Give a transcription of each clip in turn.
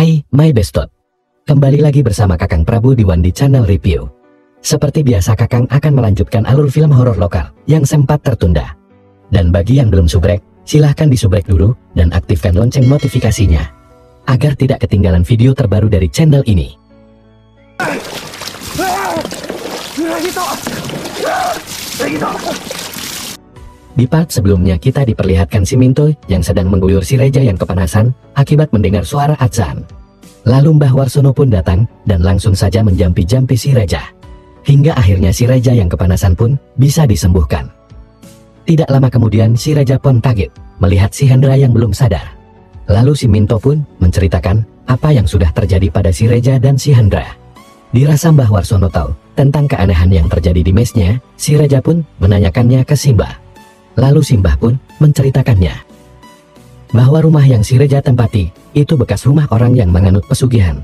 Hai, my bestot. Kembali lagi bersama Kakang Prabu di Wandi Channel Review. Seperti biasa Kakang akan melanjutkan alur film horor lokal yang sempat tertunda. Dan bagi yang belum subrek, silahkan disubrek dulu dan aktifkan lonceng notifikasinya agar tidak ketinggalan video terbaru dari channel ini. Di part sebelumnya kita diperlihatkan si Minto yang sedang mengguyur si Reja yang kepanasan akibat mendengar suara adzan. Lalu Mbah Warsono pun datang dan langsung saja menjampi-jampi si Reja. Hingga akhirnya si Reja yang kepanasan pun bisa disembuhkan. Tidak lama kemudian si Reja pun kaget melihat si Hendra yang belum sadar. Lalu si Minto pun menceritakan apa yang sudah terjadi pada si Reja dan si Hendra. Dirasa Mbah Warsono tahu tentang keanehan yang terjadi di mesnya, si Reja pun menanyakannya ke Simbah. Lalu Simbah pun menceritakannya bahwa rumah yang si Reja tempati itu bekas rumah orang yang menganut pesugihan.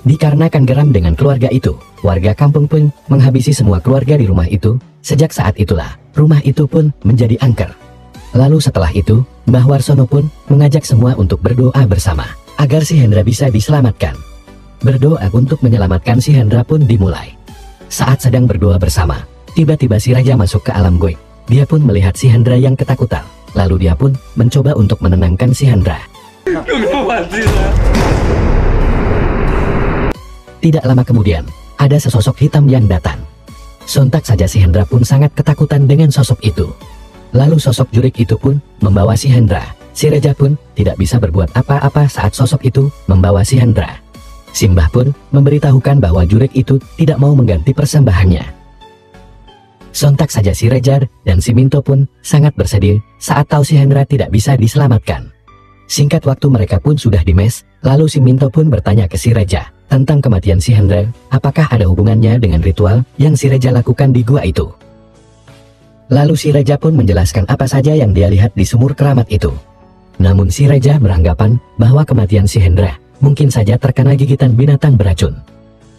Dikarenakan geram dengan keluarga itu, warga kampung pun menghabisi semua keluarga di rumah itu. Sejak saat itulah rumah itu pun menjadi angker. Lalu setelah itu Mbah Warsono pun mengajak semua untuk berdoa bersama agar si Hendra bisa diselamatkan. Berdoa untuk menyelamatkan si Hendra pun dimulai. Saat sedang berdoa bersama, tiba-tiba si Raja masuk ke alam goib. Dia pun melihat si Hendra yang ketakutan. Lalu dia pun mencoba untuk menenangkan si Hendra. Tidak lama kemudian, ada sesosok hitam yang datang. Sontak saja si Hendra pun sangat ketakutan dengan sosok itu. Lalu sosok jurik itu pun membawa si Hendra. Si Raja pun tidak bisa berbuat apa-apa saat sosok itu membawa si Hendra. Simbah pun memberitahukan bahwa jurik itu tidak mau mengganti persembahannya. Sontak saja si Reja dan si Minto pun sangat bersedih saat tahu si Hendra tidak bisa diselamatkan. Singkat waktu mereka pun sudah di mes, lalu si Minto pun bertanya ke si Reja tentang kematian si Hendra, apakah ada hubungannya dengan ritual yang si Reja lakukan di gua itu. Lalu si Reja pun menjelaskan apa saja yang dia lihat di sumur keramat itu. Namun si Reja beranggapan bahwa kematian si Hendra mungkin saja terkena gigitan binatang beracun.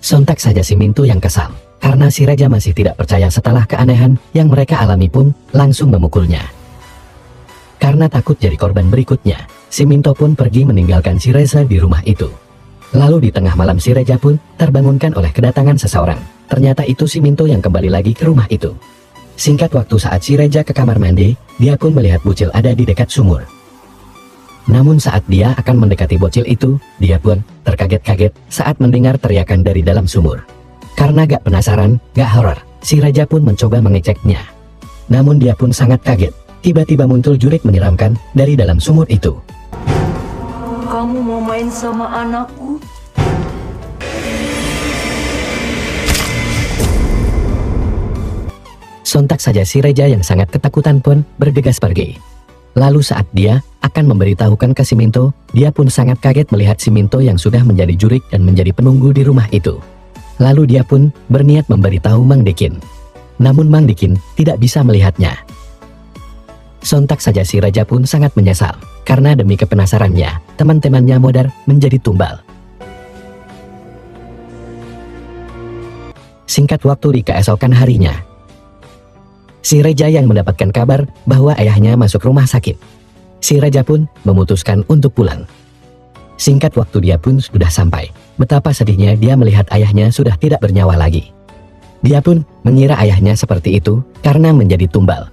Sontak saja si Minto yang kesal karena si Raja masih tidak percaya setelah keanehan yang mereka alami pun langsung memukulnya. Karena takut jadi korban berikutnya, si Minto pun pergi meninggalkan si Reza di rumah itu. Lalu di tengah malam si Reja pun terbangunkan oleh kedatangan seseorang. Ternyata itu si Minto yang kembali lagi ke rumah itu. Singkat waktu saat si Reja ke kamar mandi, dia pun melihat bocil ada di dekat sumur. Namun saat dia akan mendekati bocil itu, dia pun terkaget-kaget saat mendengar teriakan dari dalam sumur. Karena gak penasaran, gak horor, si Raja pun mencoba mengeceknya. Namun dia pun sangat kaget. Tiba-tiba muncul jurik menyeramkan dari dalam sumur itu. Kamu mau main sama anakku? Sontak saja si Raja yang sangat ketakutan pun bergegas pergi. Lalu saat dia akan memberitahukan ke si Minto, dia pun sangat kaget melihat si Minto yang sudah menjadi jurik dan menjadi penunggu di rumah itu. Lalu dia pun berniat memberitahu Mang Dikin. Namun Mang Dikin tidak bisa melihatnya. Sontak saja si Raja pun sangat menyesal, karena demi kepenasarannya, teman-temannya modar menjadi tumbal. Singkat waktu di keesokan harinya, si Raja yang mendapatkan kabar bahwa ayahnya masuk rumah sakit. Si Raja pun memutuskan untuk pulang. Singkat waktu dia pun sudah sampai. Betapa sedihnya dia melihat ayahnya sudah tidak bernyawa lagi. Dia pun mengira ayahnya seperti itu karena menjadi tumbal.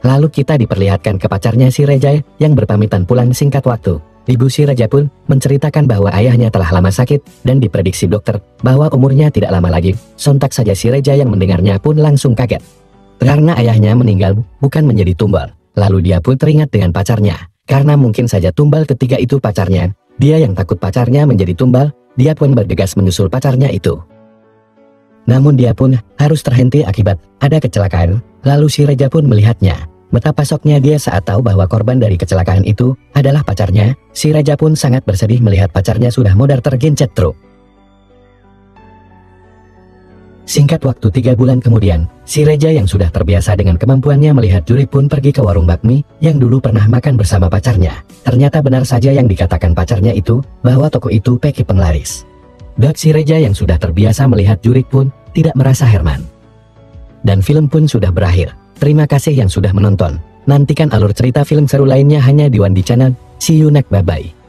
Lalu kita diperlihatkan ke pacarnya si Reja yang berpamitan pulang singkat waktu. Ibu si Reja pun menceritakan bahwa ayahnya telah lama sakit dan diprediksi dokter bahwa umurnya tidak lama lagi. Sontak saja si Reja yang mendengarnya pun langsung kaget. Karena ayahnya meninggal bukan menjadi tumbal. Lalu dia pun teringat dengan pacarnya. Karena mungkin saja tumbal ketiga itu pacarnya. Dia yang takut pacarnya menjadi tumbal, dia pun bergegas menyusul pacarnya itu. Namun dia pun harus terhenti akibat ada kecelakaan. Lalu si Reja pun melihatnya. Betapa syoknya dia saat tahu bahwa korban dari kecelakaan itu adalah pacarnya. Si Reja pun sangat bersedih melihat pacarnya sudah modar tergencet truk. Singkat waktu 3 bulan kemudian, si Reja yang sudah terbiasa dengan kemampuannya melihat juri pun pergi ke warung bakmi yang dulu pernah makan bersama pacarnya. Ternyata benar saja yang dikatakan pacarnya itu, bahwa toko itu peki penglaris. Dan si Reja yang sudah terbiasa melihat juri pun tidak merasa heran. Dan film pun sudah berakhir. Terima kasih yang sudah menonton. Nantikan alur cerita film seru lainnya hanya di Wandi Channel. See you next, bye-bye.